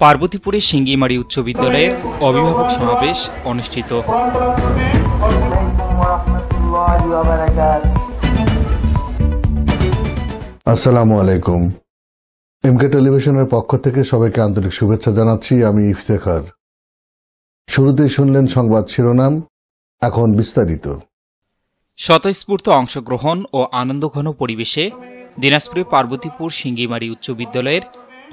পার্বতীপুরে সিঙ্গিমারি উচ্চ বিদ্যালয়ের অভিভাবক সমাবেশ অনুষ্ঠিত। আসসালামু আলাইকুম। এমকে টেলিভিশনের পক্ষ থেকে সবাইকে আন্তরিক শুভেচ্ছা জানাচ্ছি। আমি ইফতেখার। শুরুতেই শুনলেন সংবাদ শিরোনাম, এখন বিস্তারিত। স্বতঃস্ফূর্ত অংশগ্রহণ ও আনন্দঘন পরিবেশে দিনাজপুরে পার্বতীপুর সিঙ্গিমারি উচ্চ বিদ্যালয়ের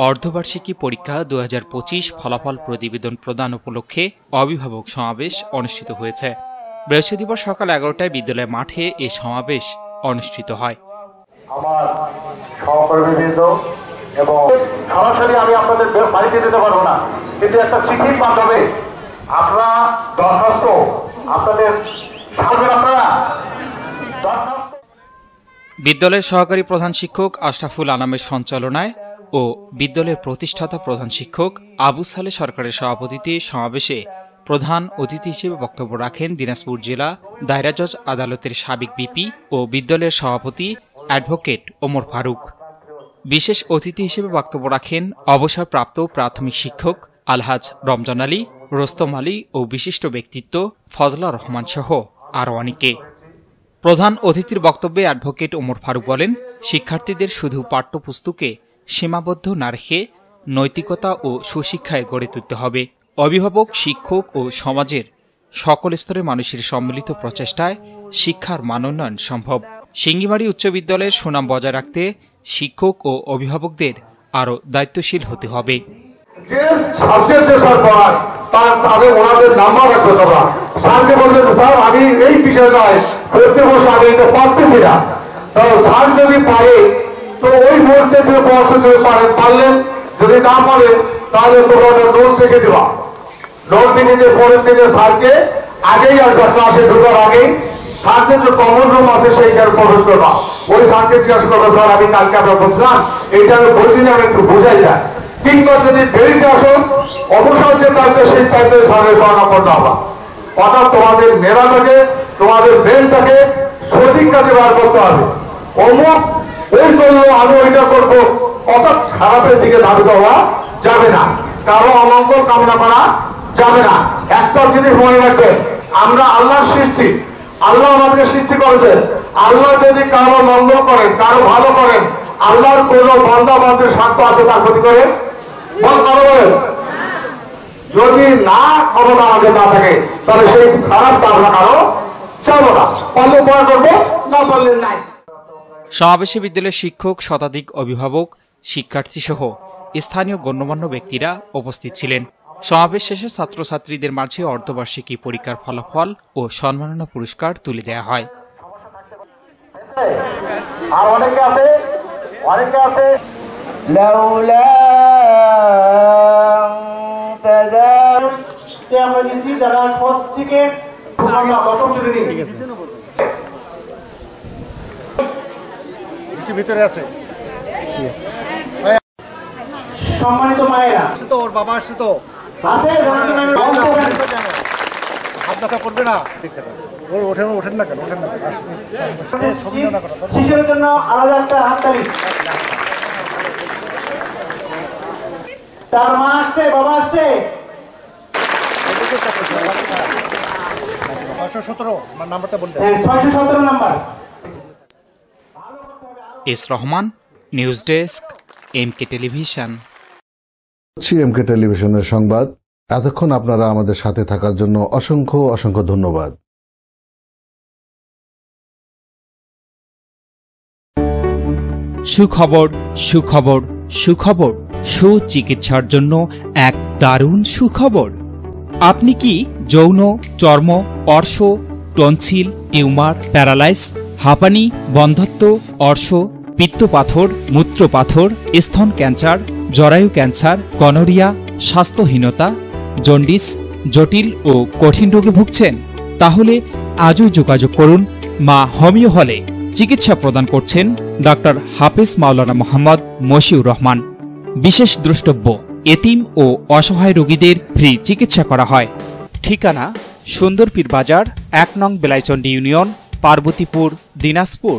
অর্ধবার্ষিকী পরীক্ষা 2025 ফলাফল প্রতিবেদন প্রদান উপলক্ষে অভিভাবক সমাবেশ অনুষ্ঠিত হয়েছে। বৃহস্পতিবার সকাল 11টায় বিদ্যালয় মাঠে এ সমাবেশ অনুষ্ঠিত হয়। আমার সহকর্মীবৃন্দ এবং সরাসরি আমি আপনাদের বাড়িতে যেতে পারবো না, কিন্তু একটা চিঠির মাধ্যমে আপনারা দরখাস্ত আপনাদের সামনের আপনারা বিদ্যালয়ের সহকারী প্রধান শিক্ষক আশরাফুল আনামের সঞ্চালনায় ও বিদ্যালয়ের প্রতিষ্ঠাতা প্রধান শিক্ষক আবু সালে সরকারের সভাপতিত্বে সমাবেশে প্রধান অতিথি হিসেবে বক্তব্য রাখেন দিনাজপুর জেলা দায়রা জজ আদালতের সাবেক বিপি ও বিদ্যালয়ের সভাপতি অ্যাডভোকেট ওমর ফারুক। বিশেষ অতিথি হিসেবে বক্তব্য রাখেন অবসরপ্রাপ্ত প্রাথমিক শিক্ষক আলহাজ রমজান আলী, রোস্তম আলী ও বিশিষ্ট ব্যক্তিত্ব ফজলা রহমান সহ আরও অনেকে। প্রধান অতিথির বক্তব্যে অ্যাডভোকেট ওমর ফারুক বলেন, শিক্ষার্থীদের শুধু পাঠ্যপুস্তকে সীমাবদ্ধ না রেখে নৈতিকতা ও সুশিক্ষায় গড়ে তুলতে হবে। অভিভাবক, শিক্ষক ও সমাজের সকল স্তরের মানুষের সম্মিলিত প্রচেষ্টায় শিক্ষার মানোন্নয়ন সম্ভব। সিঙ্গিমারি উচ্চ বিদ্যালয়ের সুনাম বজায় রাখতে শিক্ষক ও অভিভাবকদের আরও দায়িত্বশীল হতে হবে। যে সাবজেক্ট যে স্যার পড়ায় তাদের ওনাদের নাম্বার রাখবে। তোমরা স্যারকে বলবে যে স্যার আমি এই বিষয়টায় প্রত্যেক বছর আমি এটা পারতেছি না, তো স্যার যদি পারে তো ওই মুহূর্তে যে পড়াশোনা পারলেন, যদি না পারেন তাহলে তোমরা নোট লিখে দেওয়া। নোট লিখে দিয়ে পরের দিনে স্যারকে আগেই আসবে, ক্লাসে ঢোকার আগেই স্যারকে যে কমন রুম আছে সেইখানে প্রবেশ করবা। ওই স্যারকে জিজ্ঞাসা করবো, স্যার আমি কালকে আপনার বলছিলাম এইটা আমি বলছি না, আমি একটু বোঝাই যায়। কিংবা যদি দেরিতে আসো অবসর যে টাইপের সেই টাইপের স্যারের সহায়তা করতে হবে। অর্থাৎ তোমাদের মেধাটাকে, তোমাদের ব্রেনটাকে সঠিক কাজে বার করতে হবে। অমুক ওই করলো আমি ওইটা করবো, অর্থাৎ খারাপের দিকে ধাবিত হওয়া যাবে না, কারো অমঙ্গল কামনা করা যাবে না। একটা জিনিস মনে রাখবে, আমরা আল্লাহর সৃষ্টি, আল্লাহ আমাদেরকে সৃষ্টি করেছেন। আল্লাহ যদি কারো মঙ্গল করেন, কারো ভালো করেন, আল্লাহর কোন বান্দা বান্দার স্বার্থ আছে তার ক্ষতি করে বলেন? যদি না ক্ষমতা আমাদের না থাকে তাহলে সেই খারাপ কামনা কারো চাবো না, পারলে পড়া করবো, না পারলে নাই। সমাবেশে বিদ্যালয়ের শিক্ষক, শতাধিক অভিভাবক, শিক্ষার্থী সহ স্থানীয় গণ্যমান্য ব্যক্তিরা উপস্থিত ছিলেন। সমাবেশ শেষে ছাত্রছাত্রীদের মাঝে অর্ধবার্ষিকী পরীক্ষার ফলাফল ও সম্মাননা পুরস্কার তুলে দেওয়া হয়। আর অনেকে আছে আমরা দিচ্ছি যারা সব থেকে ভিতরে আছে। সম্মানিত মায়েরা, তো ওর বাবা আসছে, তো আছে হাত ব্যথা করবে না, ওঠেন না কেন, শিশুর জন্য আলাদা একটা হাততালি। তার মা আসছে, বাবা আসছে। 617 নাম্বারটা বলতে, 617 number. S Rahman, news desk, MK television. এমকে টেলিভিশনের সংবাদ। এতক্ষণ আপনারা আমাদের সাথে থাকার জন্য অসংখ্য অসংখ্য ধন্যবাদ। সুখবর, সুখবর, সুখবর। সুচিকিৎসার জন্য এক দারুণ সুখবর। আপনি কি যৌন, চর্ম, অর্শ, টনসিল, টিউমার, প্যারালাইস, হাঁপানি, বন্ধ্যাত্ব, অর্শ, পিত্তপাথর, মূত্রপাথর, স্তন ক্যান্সার, জরায়ু ক্যান্সার, গনোরিয়া, স্বাস্থ্যহীনতা, জন্ডিস, জটিল ও কঠিন রোগে ভুগছেন? তাহলে আজই যোগাযোগ করুন মা হোমিও হলে। চিকিৎসা প্রদান করছেন ডক্টর হাফেজ মাওলানা মোহাম্মদ মশিউর রহমান। বিশেষ দ্রষ্টব্য, এতিম ও অসহায় রোগীদের ফ্রি চিকিৎসা করা হয়। ঠিকানা সুন্দরপীর বাজার, 1 নং বেলাইচন্ডী ইউনিয়ন, পার্বতীপুর, দিনাজপুর।